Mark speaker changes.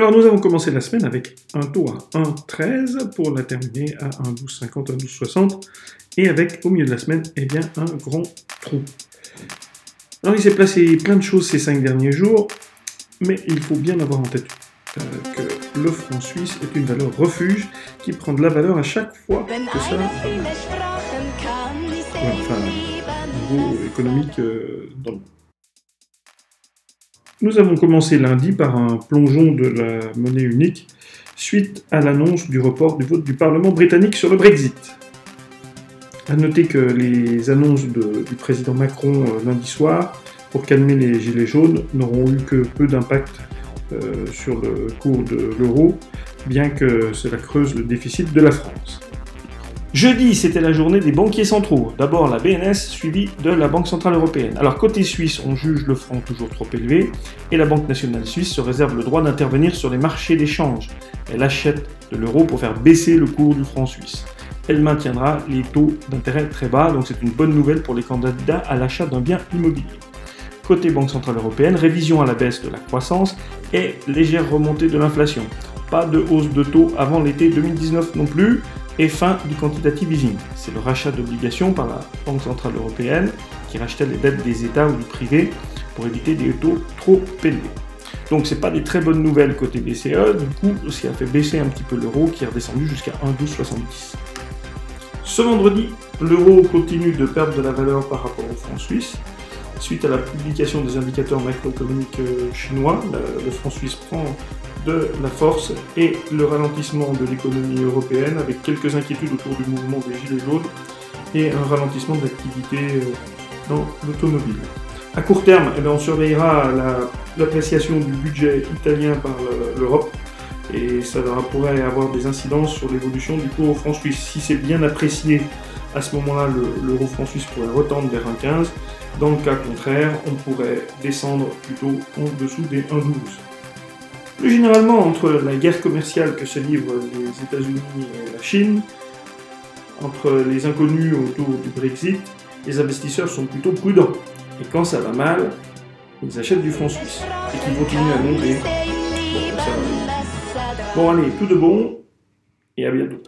Speaker 1: Alors nous avons commencé la semaine avec un taux à 1,13 pour la terminer à 1,1250, 1,1260 et avec au milieu de la semaine eh bien, un grand trou. Alors il s'est passé plein de choses ces 5 derniers jours, mais il faut bien avoir en tête que le franc suisse est une valeur refuge qui prend de la valeur à chaque fois que ça niveau économique dans le monde. Nous avons commencé lundi par un plongeon de la monnaie unique suite à l'annonce du report du vote du Parlement britannique sur le Brexit. A noter que les annonces du président Macron lundi soir pour calmer les gilets jaunes n'auront eu que peu d'impact sur le cours de l'euro, bien que cela creuse le déficit de la France. Jeudi, c'était la journée des banquiers centraux. D'abord la BNS, suivie de la Banque Centrale Européenne. Alors côté suisse, on juge le franc toujours trop élevé, et la Banque Nationale Suisse se réserve le droit d'intervenir sur les marchés d'échange. Elle achète de l'euro pour faire baisser le cours du franc suisse. Elle maintiendra les taux d'intérêt très bas, donc c'est une bonne nouvelle pour les candidats à l'achat d'un bien immobilier. Côté Banque Centrale Européenne, révision à la baisse de la croissance et légère remontée de l'inflation. Pas de hausse de taux avant l'été 2019 non plus, et fin du quantitative easing. C'est le rachat d'obligations par la Banque Centrale Européenne qui rachetait les dettes des États ou du privé pour éviter des taux trop élevés. Donc c'est pas des très bonnes nouvelles côté BCE, du coup ce qui a fait baisser un petit peu l'euro qui est redescendu jusqu'à 1,1270. Ce vendredi, l'euro continue de perdre de la valeur par rapport au franc suisse. Suite à la publication des indicateurs macroéconomiques chinois, le franc suisse prend de la force et le ralentissement de l'économie européenne avec quelques inquiétudes autour du mouvement des gilets jaunes et un ralentissement de l'activité dans l'automobile. À court terme, on surveillera l'appréciation du budget italien par l'Europe et ça pourrait avoir des incidences sur l'évolution du cours au franc suisse. Si c'est bien apprécié, à ce moment-là, l'euro franc suisse pourrait retendre vers 1,15. Dans le cas contraire, on pourrait descendre plutôt en dessous des 1,12. Plus généralement, entre la guerre commerciale que se livrent les États-Unis et la Chine, entre les inconnus autour du Brexit, les investisseurs sont plutôt prudents. Et quand ça va mal, ils achètent du franc suisse et qui continue à monter. Bon, allez, tout de bon et à bientôt.